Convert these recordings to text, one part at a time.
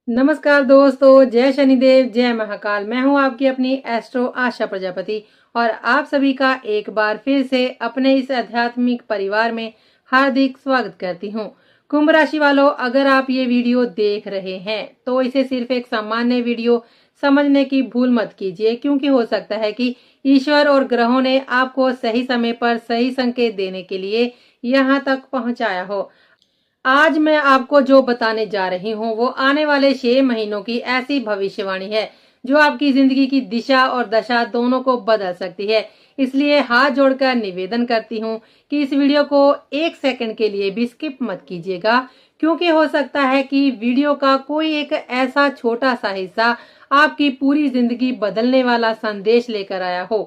नमस्कार दोस्तों, जय शनिदेव, जय महाकाल। मैं हूं आपकी अपनी एस्ट्रो आशा प्रजापति और आप सभी का एक बार फिर से अपने इस आध्यात्मिक परिवार में हार्दिक स्वागत करती हूं। कुंभ राशि वालों, अगर आप ये वीडियो देख रहे हैं तो इसे सिर्फ एक सामान्य वीडियो समझने की भूल मत कीजिए, क्योंकि हो सकता है कि ईश्वर और ग्रहों ने आपको सही समय पर सही संकेत देने के लिए यहाँ तक पहुँचाया हो। आज मैं आपको जो बताने जा रही हूँ वो आने वाले 6 महीनों की ऐसी भविष्यवाणी है जो आपकी जिंदगी की दिशा और दशा दोनों को बदल सकती है। इसलिए हाथ जोड़कर निवेदन करती हूँ कि इस वीडियो को 1 सेकंड के लिए भी स्किप मत कीजिएगा, क्योंकि हो सकता है कि वीडियो का कोई एक ऐसा छोटा सा हिस्सा आपकी पूरी जिंदगी बदलने वाला संदेश लेकर आया हो।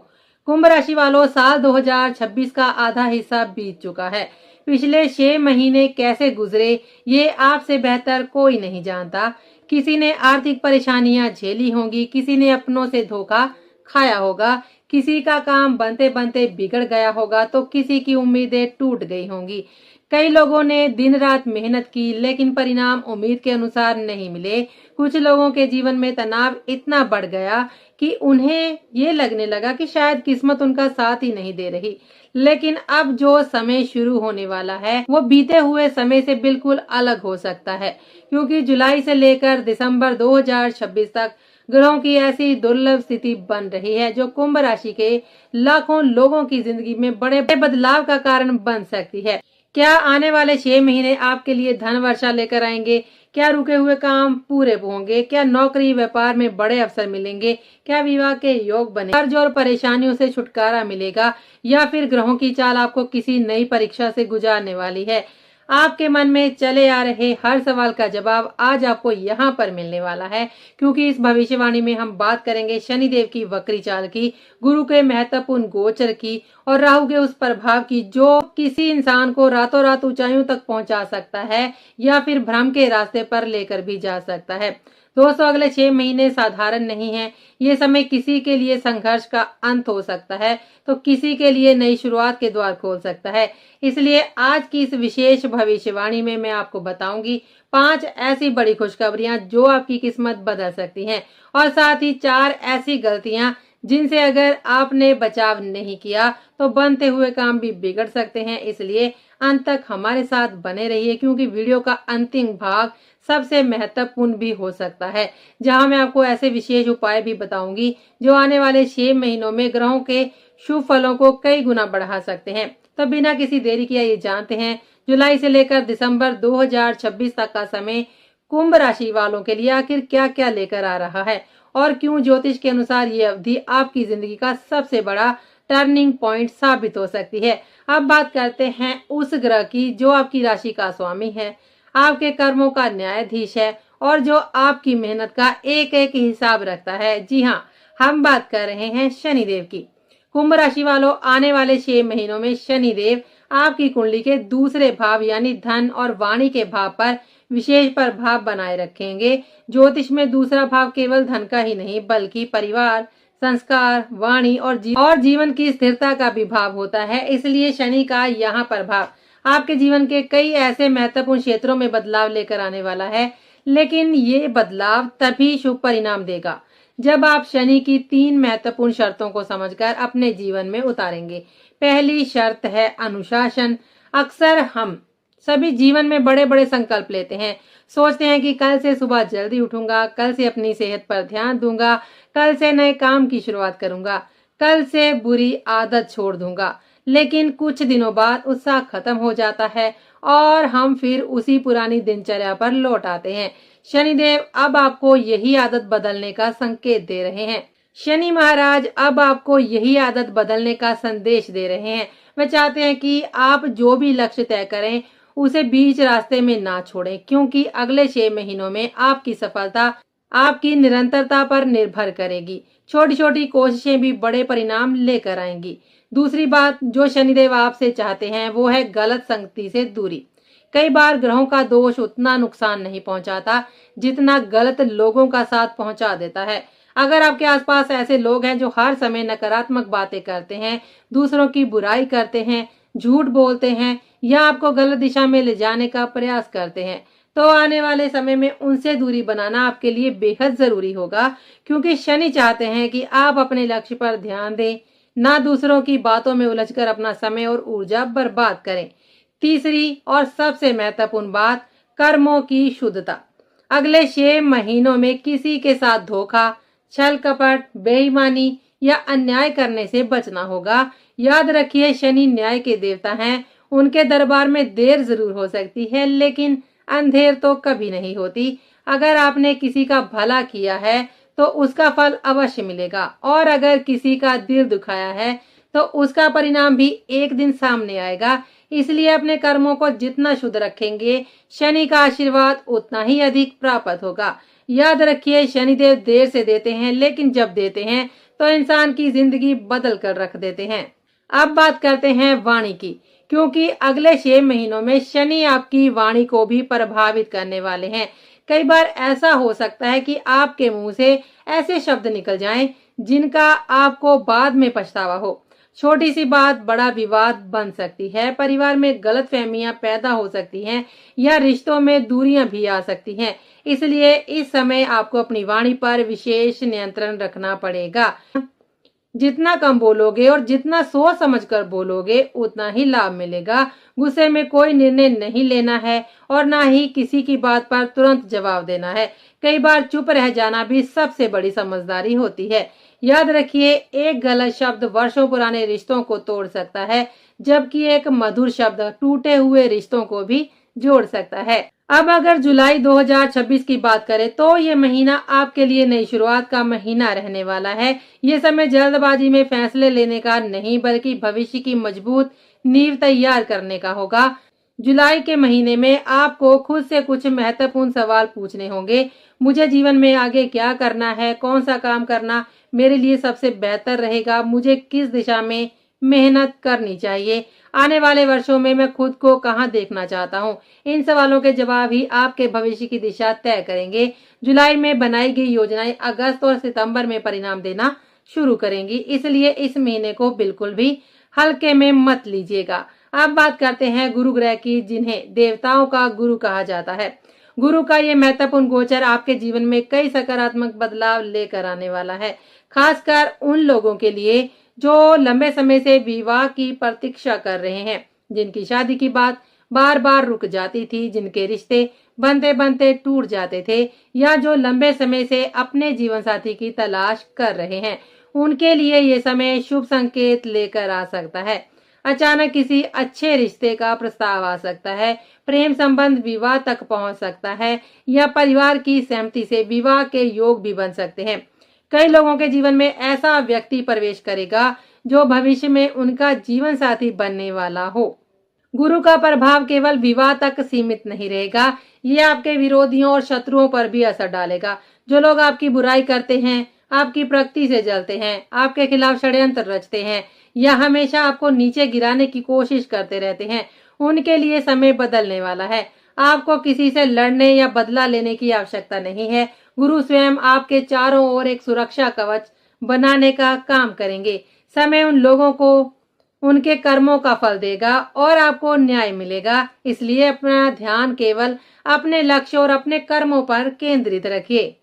कुंभ राशि वालों, साल 2026 का आधा हिस्सा बीत चुका है। पिछले 6 महीने कैसे गुजरे ये आपसे बेहतर कोई नहीं जानता। किसी ने आर्थिक परेशानियां झेली होंगी, किसी ने अपनों से धोखा खाया होगा, किसी का काम बनते बनते बिगड़ गया होगा, तो किसी की उम्मीदें टूट गई होंगी। कई लोगों ने दिन रात मेहनत की, लेकिन परिणाम उम्मीद के अनुसार नहीं मिले। कुछ लोगों के जीवन में तनाव इतना बढ़ गया कि उन्हें ये लगने लगा कि शायद किस्मत उनका साथ ही नहीं दे रही। लेकिन अब जो समय शुरू होने वाला है वो बीते हुए समय से बिल्कुल अलग हो सकता है, क्योंकि जुलाई से लेकर दिसंबर 2026 तक ग्रहों की ऐसी दुर्लभ स्थिति बन रही है जो कुंभ राशि के लाखों लोगों की जिंदगी में बड़े बदलाव का कारण बन सकती है। क्या आने वाले 6 महीने आपके लिए धन वर्षा लेकर आएंगे? क्या रुके हुए काम पूरे होंगे? क्या नौकरी व्यापार में बड़े अवसर मिलेंगे? क्या विवाह के योग बने? कर्ज और परेशानियों से छुटकारा मिलेगा? या फिर ग्रहों की चाल आपको किसी नई परीक्षा से गुजारने वाली है? आपके मन में चले आ रहे हर सवाल का जवाब आज आपको यहाँ पर मिलने वाला है, क्योंकि इस भविष्यवाणी में हम बात करेंगे शनिदेव की वक्री चाल की, गुरु के महत्वपूर्ण गोचर की और राहु के उस प्रभाव की जो किसी इंसान को रातों रात ऊंचाइयों तक पहुंचा सकता है या फिर भ्रम के रास्ते पर लेकर भी जा सकता है। दोस्तों, अगले 6 महीने साधारण नहीं है। ये समय किसी के लिए संघर्ष का अंत हो सकता है तो किसी के लिए नई शुरुआत के द्वार खोल सकता है। इसलिए आज की इस विशेष भविष्यवाणी में मैं आपको बताऊंगी 5 ऐसी बड़ी खुशखबरियां जो आपकी किस्मत बदल सकती हैं, और साथ ही 4 ऐसी गलतियां जिनसे अगर आपने बचाव नहीं किया तो बनते हुए काम भी बिगड़ सकते हैं। इसलिए अंत तक हमारे साथ बने रहिए, क्योंकि वीडियो का अंतिम भाग सबसे महत्वपूर्ण भी हो सकता है, जहां मैं आपको ऐसे विशेष उपाय भी बताऊंगी जो आने वाले 6 महीनों में ग्रहों के शुभ फलों को कई गुना बढ़ा सकते हैं। तो बिना किसी देरी किए ये जानते हैं जुलाई से लेकर दिसंबर 2026 तक का समय कुंभ राशि वालों के लिए आखिर क्या क्या लेकर आ रहा है, और क्यों ज्योतिष के अनुसार ये अवधि आपकी जिंदगी का सबसे बड़ा टर्निंग पॉइंट साबित हो सकती है। अब बात करते हैं उस ग्रह की जो आपकी राशि का स्वामी है, आपके कर्मों का न्यायाधीश है और जो आपकी मेहनत का एक एक हिसाब रखता है। जी हाँ, हम बात कर रहे हैं शनिदेव की। कुंभ राशि वालों, आने वाले 6 महीनों में शनिदेव आपकी कुंडली के दूसरे भाव यानी धन और वाणी के भाव पर विशेष प्रभाव बनाए रखेंगे। ज्योतिष में दूसरा भाव केवल धन का ही नहीं बल्कि परिवार, संस्कार, वाणी और जीवन की स्थिरता का भी भाव होता है। इसलिए शनि का यहाँ प्रभाव आपके जीवन के कई ऐसे महत्वपूर्ण क्षेत्रों में बदलाव लेकर आने वाला है, लेकिन ये बदलाव तभी शुभ परिणाम देगा जब आप शनि की 3 महत्वपूर्ण शर्तों को समझकर अपने जीवन में उतारेंगे। पहली शर्त है अनुशासन। अक्सर हम सभी जीवन में बड़े बड़े संकल्प लेते हैं, सोचते हैं कि कल से सुबह जल्दी उठूंगा, कल से अपनी सेहत पर ध्यान दूंगा, कल से नए काम की शुरुआत करूंगा, कल से बुरी आदत छोड़ दूंगा। लेकिन कुछ दिनों बाद उत्साह खत्म हो जाता है और हम फिर उसी पुरानी दिनचर्या पर लौट आते हैं। शनिदेव अब आपको यही आदत बदलने का संकेत दे रहे हैं। शनि महाराज अब आपको यही आदत बदलने का संदेश दे रहे हैं। वे चाहते हैं कि आप जो भी लक्ष्य तय करें उसे बीच रास्ते में ना छोड़ें, क्योंकि अगले 6 महीनों में आपकी सफलता आपकी निरंतरता पर निर्भर करेगी। छोटी छोटी कोशिशें भी बड़े परिणाम लेकर आएंगी। दूसरी बात जो शनिदेव आपसे चाहते हैं वो है गलत संगति से दूरी। कई बार ग्रहों का दोष उतना नुकसान नहीं पहुंचाता जितना गलत लोगों का साथ पहुंचा देता है। अगर आपके आसपास ऐसे लोग हैं जो हर समय नकारात्मक बातें करते हैं, दूसरों की बुराई करते हैं, झूठ बोलते हैं या आपको गलत दिशा में ले जाने का प्रयास करते हैं, तो आने वाले समय में उनसे दूरी बनाना आपके लिए बेहद जरूरी होगा, क्योंकि शनि चाहते हैं कि आप अपने लक्ष्य पर ध्यान दें, ना दूसरों की बातों में उलझकर अपना समय और ऊर्जा बर्बाद करें। तीसरी और सबसे महत्वपूर्ण बात, कर्मों की शुद्धता। अगले 6 महीनों में किसी के साथ धोखा, छल कपट, बेईमानी या अन्याय करने से बचना होगा। याद रखिए, शनि न्याय के देवता हैं। उनके दरबार में देर जरूर हो सकती है, लेकिन अंधेर तो कभी नहीं होती। अगर आपने किसी का भला किया है तो उसका फल अवश्य मिलेगा, और अगर किसी का दिल दुखाया है तो उसका परिणाम भी एक दिन सामने आएगा। इसलिए अपने कर्मों को जितना शुद्ध रखेंगे, शनि का आशीर्वाद उतना ही अधिक प्राप्त होगा। याद रखिए, शनिदेव देर से देते हैं, लेकिन जब देते हैं तो इंसान की जिंदगी बदल कर रख देते हैं। अब बात करते हैं वाणी की, क्योंकि अगले 6 महीनों में शनि आपकी वाणी को भी प्रभावित करने वाले हैं। कई बार ऐसा हो सकता है कि आपके मुंह से ऐसे शब्द निकल जाएं जिनका आपको बाद में पछतावा हो। छोटी सी बात बड़ा विवाद बन सकती है, परिवार में गलतफहमियां पैदा हो सकती हैं या रिश्तों में दूरियां भी आ सकती हैं। इसलिए इस समय आपको अपनी वाणी पर विशेष नियंत्रण रखना पड़ेगा। जितना कम बोलोगे और जितना सोच समझकर बोलोगे, उतना ही लाभ मिलेगा। गुस्से में कोई निर्णय नहीं लेना है और ना ही किसी की बात पर तुरंत जवाब देना है। कई बार चुप रह जाना भी सबसे बड़ी समझदारी होती है। याद रखिए, एक गलत शब्द वर्षों पुराने रिश्तों को तोड़ सकता है, जबकि एक मधुर शब्द टूटे हुए रिश्तों को भी जोड़ सकता है। अब अगर जुलाई 2026 की बात करें तो ये महीना आपके लिए नई शुरुआत का महीना रहने वाला है। ये समय जल्दबाजी में फैसले लेने का नहीं, बल्कि भविष्य की मजबूत नींव तैयार करने का होगा। जुलाई के महीने में आपको खुद से कुछ महत्वपूर्ण सवाल पूछने होंगे। मुझे जीवन में आगे क्या करना है? कौन सा काम करना मेरे लिए सबसे बेहतर रहेगा? मुझे किस दिशा में मेहनत करनी चाहिए? आने वाले वर्षों में मैं खुद को कहां देखना चाहता हूं? इन सवालों के जवाब ही आपके भविष्य की दिशा तय करेंगे। जुलाई में बनाई गई योजनाएं अगस्त और सितंबर में परिणाम देना शुरू करेंगी, इसलिए इस महीने को बिल्कुल भी हल्के में मत लीजिएगा। अब बात करते हैं गुरु ग्रह की, जिन्हें देवताओं का गुरु कहा जाता है। गुरु का ये महत्वपूर्ण गोचर आपके जीवन में कई सकारात्मक बदलाव लेकर आने वाला है, खासकर उन लोगों के लिए जो लंबे समय से विवाह की प्रतीक्षा कर रहे हैं, जिनकी शादी की बात बार बार रुक जाती थी, जिनके रिश्ते बनते बनते टूट जाते थे, या जो लंबे समय से अपने जीवन साथी की तलाश कर रहे हैं। उनके लिए ये समय शुभ संकेत लेकर आ सकता है। अचानक किसी अच्छे रिश्ते का प्रस्ताव आ सकता है, प्रेम संबंध विवाह तक पहुंच सकता है, या परिवार की सहमति से विवाह के योग भी बन सकते हैं। कई लोगों के जीवन में ऐसा व्यक्ति प्रवेश करेगा जो भविष्य में उनका जीवन साथी बनने वाला हो। गुरु का प्रभाव केवल विवाह तक सीमित नहीं रहेगा, ये आपके विरोधियों और शत्रुओं पर भी असर डालेगा। जो लोग आपकी बुराई करते हैं, आपकी प्रगति से जलते हैं, आपके खिलाफ षड्यंत्र रचते हैं या हमेशा आपको नीचे गिराने की कोशिश करते रहते हैं, उनके लिए समय बदलने वाला है। आपको किसी से लड़ने या बदला लेने की आवश्यकता नहीं है। गुरु स्वयं आपके चारों ओर एक सुरक्षा कवच बनाने का काम करेंगे। समय उन लोगों को उनके कर्मों का फल देगा और आपको न्याय मिलेगा। इसलिए अपना ध्यान केवल अपने लक्ष्य और अपने कर्मों पर केंद्रित रखिए।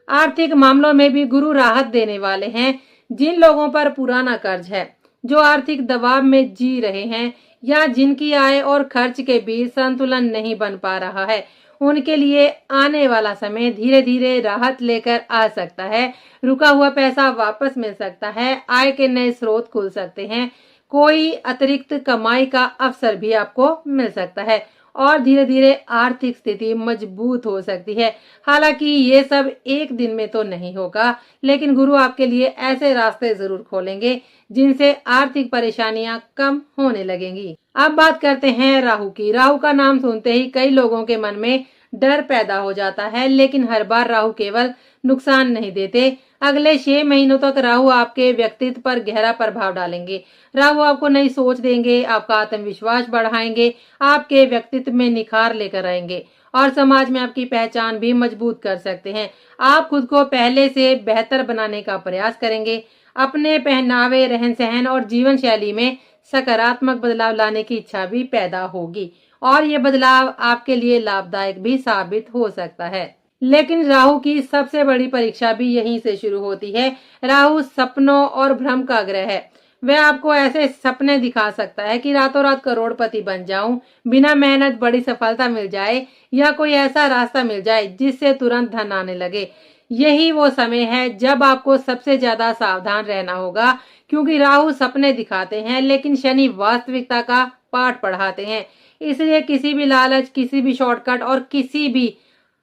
आर्थिक मामलों में भी गुरु राहत देने वाले हैं। जिन लोगों पर पुराना कर्ज है, जो आर्थिक दबाव में जी रहे हैं या जिनकी आय और खर्च के बीच संतुलन नहीं बन पा रहा है, उनके लिए आने वाला समय धीरे धीरे राहत लेकर आ सकता है। रुका हुआ पैसा वापस मिल सकता है, आय के नए स्रोत खुल सकते हैं, कोई अतिरिक्त कमाई का अवसर भी आपको मिल सकता है और धीरे धीरे आर्थिक स्थिति मजबूत हो सकती है। हालांकि ये सब एक दिन में तो नहीं होगा, लेकिन गुरु आपके लिए ऐसे रास्ते जरूर खोलेंगे जिनसे आर्थिक परेशानियां कम होने लगेंगी। अब बात करते हैं राहु की। राहु का नाम सुनते ही कई लोगों के मन में डर पैदा हो जाता है, लेकिन हर बार राहु केवल नुकसान नहीं देते। अगले 6 महीनों तक राहु आपके व्यक्तित्व पर गहरा प्रभाव डालेंगे। राहु आपको नई सोच देंगे, आपका आत्मविश्वास बढ़ाएंगे, आपके व्यक्तित्व में निखार लेकर आएंगे और समाज में आपकी पहचान भी मजबूत कर सकते हैं। आप खुद को पहले से बेहतर बनाने का प्रयास करेंगे। अपने पहनावे, रहन सहन और जीवन शैली में सकारात्मक बदलाव लाने की इच्छा भी पैदा होगी और ये बदलाव आपके लिए लाभदायक भी साबित हो सकता है। लेकिन राहु की सबसे बड़ी परीक्षा भी यहीं से शुरू होती है। राहु सपनों और भ्रम का ग्रह है। वह आपको ऐसे सपने दिखा सकता है कि रातों रात करोड़पति बन जाऊं, बिना मेहनत बड़ी सफलता मिल जाए या कोई ऐसा रास्ता मिल जाए जिससे तुरंत धन आने लगे। यही वो समय है जब आपको सबसे ज्यादा सावधान रहना होगा, क्योंकि राहु सपने दिखाते हैं लेकिन शनि वास्तविकता का पाठ पढ़ाते हैं। इसलिए किसी भी लालच, किसी भी शॉर्टकट और किसी भी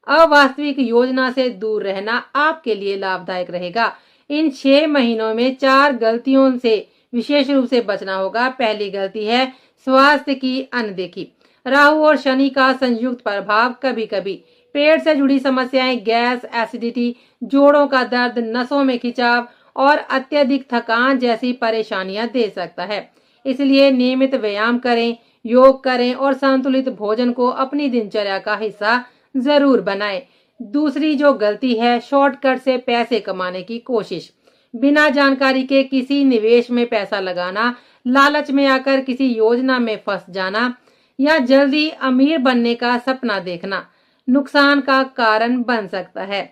अवास्तविक योजना से दूर रहना आपके लिए लाभदायक रहेगा। इन 6 महीनों में 4 गलतियों से विशेष रूप से बचना होगा। पहली गलती है स्वास्थ्य की अनदेखी। राहु और शनि का संयुक्त प्रभाव कभी कभी पेट से जुड़ी समस्याएं, गैस, एसिडिटी, जोड़ों का दर्द, नसों में खिंचाव और अत्यधिक थकान जैसी परेशानियां दे सकता है। इसलिए नियमित व्यायाम करें, योग करें और संतुलित भोजन को अपनी दिनचर्या का हिस्सा जरूर बनाएं। दूसरी जो गलती है, शॉर्टकट से पैसे कमाने की कोशिश। बिना जानकारी के किसी निवेश में पैसा लगाना, लालच में आकर किसी योजना में फंस जाना या जल्दी अमीर बनने का सपना देखना नुकसान का कारण बन सकता है।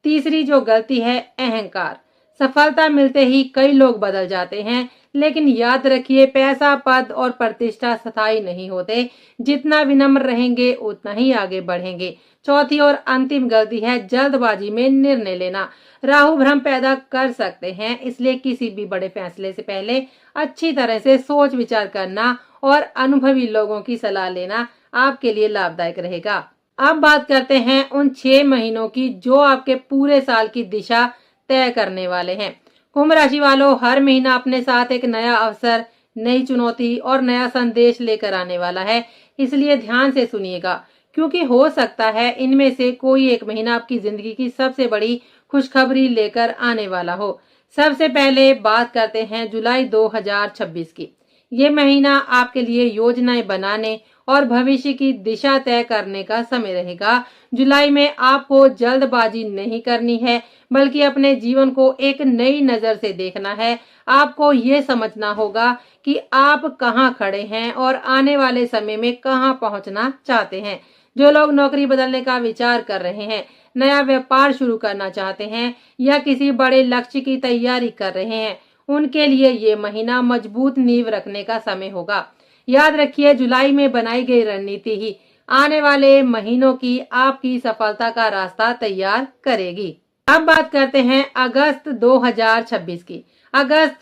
तीसरी जो गलती है, अहंकार। सफलता मिलते ही कई लोग बदल जाते हैं, लेकिन याद रखिए पैसा, पद और प्रतिष्ठा स्थायी नहीं होते। जितना विनम्र रहेंगे उतना ही आगे बढ़ेंगे। चौथी और अंतिम गलती है जल्दबाजी में निर्णय लेना। राहु भ्रम पैदा कर सकते हैं, इसलिए किसी भी बड़े फैसले से पहले अच्छी तरह से सोच विचार करना और अनुभवी लोगों की सलाह लेना आपके लिए लाभदायक रहेगा। अब बात करते हैं उन 6 महीनों की जो आपके पूरे साल की दिशा तय करने वाले हैं। कुंभ राशि वालों, हर महीना अपने साथ एक नया अवसर, नई चुनौती और नया संदेश लेकर आने वाला है। इसलिए ध्यान से सुनिएगा, क्योंकि हो सकता है इनमें से कोई एक महीना आपकी जिंदगी की सबसे बड़ी खुशखबरी लेकर आने वाला हो। सबसे पहले बात करते हैं जुलाई 2026 की। ये महीना आपके लिए योजनाएं बनाने और भविष्य की दिशा तय करने का समय रहेगा। जुलाई में आपको जल्दबाजी नहीं करनी है, बल्कि अपने जीवन को एक नई नजर से देखना है। आपको ये समझना होगा कि आप कहाँ खड़े हैं और आने वाले समय में कहाँ पहुँचना चाहते हैं। जो लोग नौकरी बदलने का विचार कर रहे हैं, नया व्यापार शुरू करना चाहते हैं या किसी बड़े लक्ष्य की तैयारी कर रहे हैं, उनके लिए ये महीना मजबूत नींव रखने का समय होगा। याद रखिए, जुलाई में बनाई गई रणनीति ही आने वाले महीनों की आपकी सफलता का रास्ता तैयार करेगी। अब बात करते हैं अगस्त 2026 की। अगस्त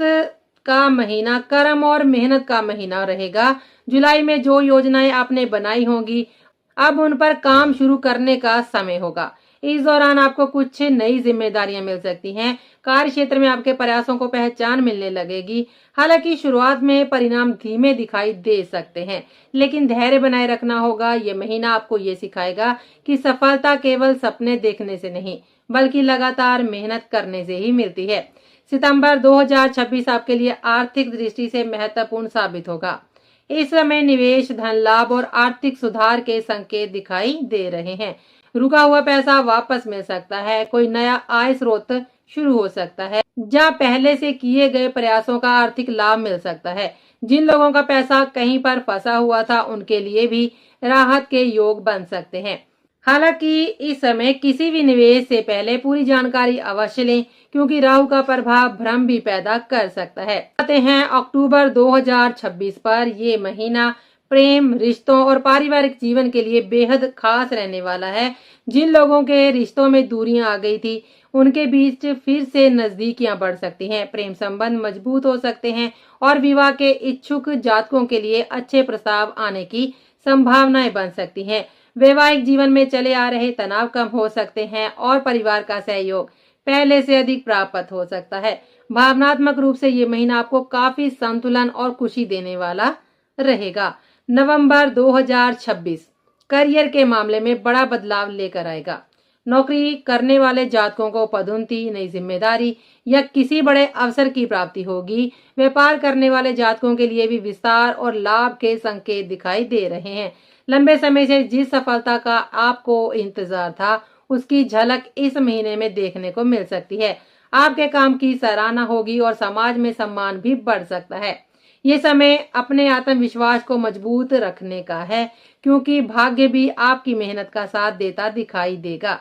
का महीना कर्म और मेहनत का महीना रहेगा। जुलाई में जो योजनाएं आपने बनाई होंगी, अब उन पर काम शुरू करने का समय होगा। इस दौरान आपको कुछ नई जिम्मेदारियां मिल सकती हैं। कार्य क्षेत्र में आपके प्रयासों को पहचान मिलने लगेगी। हालांकि शुरुआत में परिणाम धीमे दिखाई दे सकते हैं, लेकिन धैर्य बनाए रखना होगा। ये महीना आपको ये सिखाएगा कि सफलता केवल सपने देखने से नहीं, बल्कि लगातार मेहनत करने से ही मिलती है। सितंबर 2026 आपके लिए आर्थिक दृष्टि से महत्वपूर्ण साबित होगा। इस समय निवेश, धन लाभ और आर्थिक सुधार के संकेत दिखाई दे रहे हैं। रुका हुआ पैसा वापस मिल सकता है, कोई नया आय स्रोत शुरू हो सकता है, या पहले से किए गए प्रयासों का आर्थिक लाभ मिल सकता है। जिन लोगों का पैसा कहीं पर फंसा हुआ था, उनके लिए भी राहत के योग बन सकते हैं। हालांकि इस समय किसी भी निवेश से पहले पूरी जानकारी अवश्य लें, क्योंकि राहु का प्रभाव भ्रम भी पैदा कर सकता है। आते हैं अक्टूबर 2026 पर। ये महीना प्रेम, रिश्तों और पारिवारिक जीवन के लिए बेहद खास रहने वाला है। जिन लोगों के रिश्तों में दूरियां आ गई थी, उनके बीच फिर से नजदीकियां बढ़ सकती हैं। प्रेम संबंध मजबूत हो सकते हैं और विवाह के इच्छुक जातकों के लिए अच्छे प्रस्ताव आने की संभावनाएं बन सकती हैं। वैवाहिक जीवन में चले आ रहे तनाव कम हो सकते हैं और परिवार का सहयोग पहले से अधिक प्राप्त हो सकता है। भावनात्मक रूप से ये महीना आपको काफी संतुलन और खुशी देने वाला रहेगा। नवंबर 2026 करियर के मामले में बड़ा बदलाव लेकर आएगा। नौकरी करने वाले जातकों को पदोन्नति, नई जिम्मेदारी या किसी बड़े अवसर की प्राप्ति होगी। व्यापार करने वाले जातकों के लिए भी विस्तार और लाभ के संकेत दिखाई दे रहे हैं। लंबे समय से जिस सफलता का आपको इंतजार था, उसकी झलक इस महीने में देखने को मिल सकती है। आपके काम की सराहना होगी और समाज में सम्मान भी बढ़ सकता है। ये समय अपने आत्मविश्वास को मजबूत रखने का है, क्योंकि भाग्य भी आपकी मेहनत का साथ देता दिखाई देगा।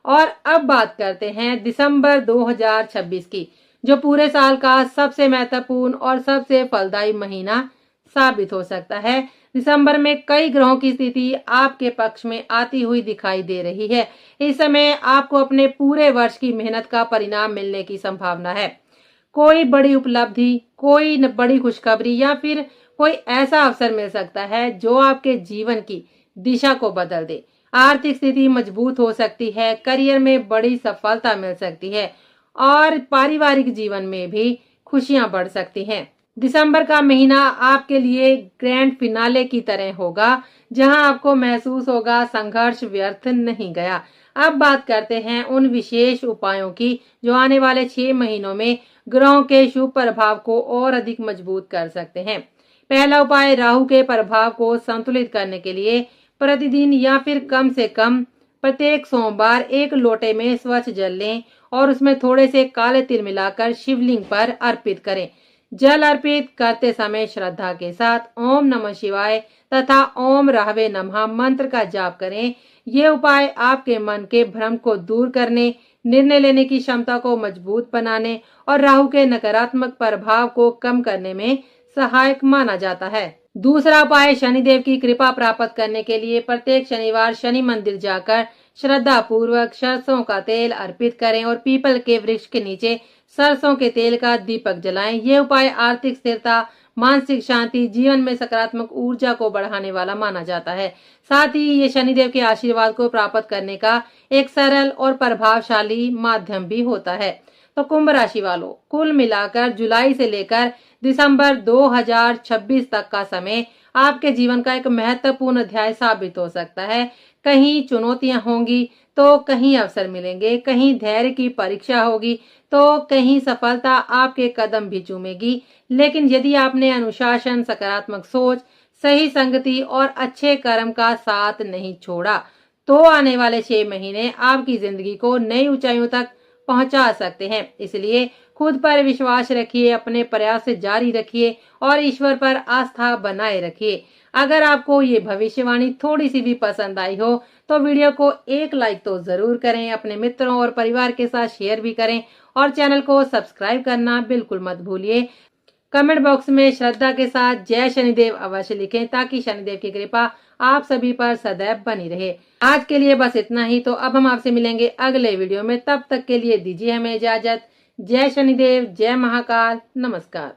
और अब बात करते हैं दिसंबर 2026 की, जो पूरे साल का सबसे महत्वपूर्ण और सबसे फलदायी महीना साबित हो सकता है। दिसंबर में कई ग्रहों की स्थिति आपके पक्ष में आती हुई दिखाई दे रही है। इस समय आपको अपने पूरे वर्ष की मेहनत का परिणाम मिलने की संभावना है। कोई बड़ी उपलब्धि, कोई बड़ी खुशखबरी या फिर कोई ऐसा अवसर मिल सकता है जो आपके जीवन की दिशा को बदल दे। आर्थिक स्थिति मजबूत हो सकती है, करियर में बड़ी सफलता मिल सकती है और पारिवारिक जीवन में भी खुशियां बढ़ सकती हैं। दिसंबर का महीना आपके लिए ग्रैंड फिनाले की तरह होगा, जहां आपको महसूस होगा संघर्ष व्यर्थ नहीं गया। अब बात करते हैं उन विशेष उपायों की जो आने वाले 6 महीनों में ग्रहों के शुभ प्रभाव को और अधिक मजबूत कर सकते हैं। पहला उपाय, राहु के प्रभाव को संतुलित करने के लिए प्रतिदिन या फिर कम से कम प्रत्येक सोमवार एक लोटे में स्वच्छ जल लें और उसमें थोड़े से काले तिल मिलाकर शिवलिंग पर अर्पित करें। जल अर्पित करते समय श्रद्धा के साथ ओम नमः शिवाय तथा ओम राहवे नमः मंत्र का जाप करें। ये उपाय आपके मन के भ्रम को दूर करने, निर्णय लेने की क्षमता को मजबूत बनाने और राहु के नकारात्मक प्रभाव को कम करने में सहायक माना जाता है। दूसरा उपाय, शनिदेव की कृपा प्राप्त करने के लिए प्रत्येक शनिवार शनि मंदिर जाकर श्रद्धा पूर्वक सरसों का तेल अर्पित करें और पीपल के वृक्ष के नीचे सरसों के तेल का दीपक जलाएं। ये उपाय आर्थिक स्थिरता, मानसिक शांति, जीवन में सकारात्मक ऊर्जा को बढ़ाने वाला माना जाता है। साथ ही ये शनिदेव के आशीर्वाद को प्राप्त करने का एक सरल और प्रभावशाली माध्यम भी होता है। तो कुंभ राशि वालों, कुल मिलाकर जुलाई से लेकर दिसंबर 2026 तक का समय आपके जीवन का एक महत्वपूर्ण अध्याय साबित हो सकता है। कहीं चुनौतियां होंगी तो कहीं अवसर मिलेंगे, कहीं धैर्य की परीक्षा होगी तो कहीं सफलता आपके कदम भी चूमेगी। लेकिन यदि आपने अनुशासन, सकारात्मक सोच, सही संगति और अच्छे कर्म का साथ नहीं छोड़ा तो आने वाले 6 महीने आपकी जिंदगी को नई ऊंचाइयों तक पहुंचा सकते हैं। इसलिए खुद पर विश्वास रखिए, अपने प्रयास जारी रखिए और ईश्वर पर आस्था बनाए रखिए। अगर आपको ये भविष्यवाणी थोड़ी सी भी पसंद आई हो तो वीडियो को एक लाइक तो जरूर करें, अपने मित्रों और परिवार के साथ शेयर भी करें और चैनल को सब्सक्राइब करना बिल्कुल मत भूलिए। कमेंट बॉक्स में श्रद्धा के साथ जय शनिदेव अवश्य लिखें ताकि शनिदेव की कृपा आप सभी पर सदैव बनी रहे। आज के लिए बस इतना ही। तो अब हम आपसे मिलेंगे अगले वीडियो में, तब तक के लिए दीजिए हमें इजाजत। जय शनिदेव, जय महाकाल, नमस्कार।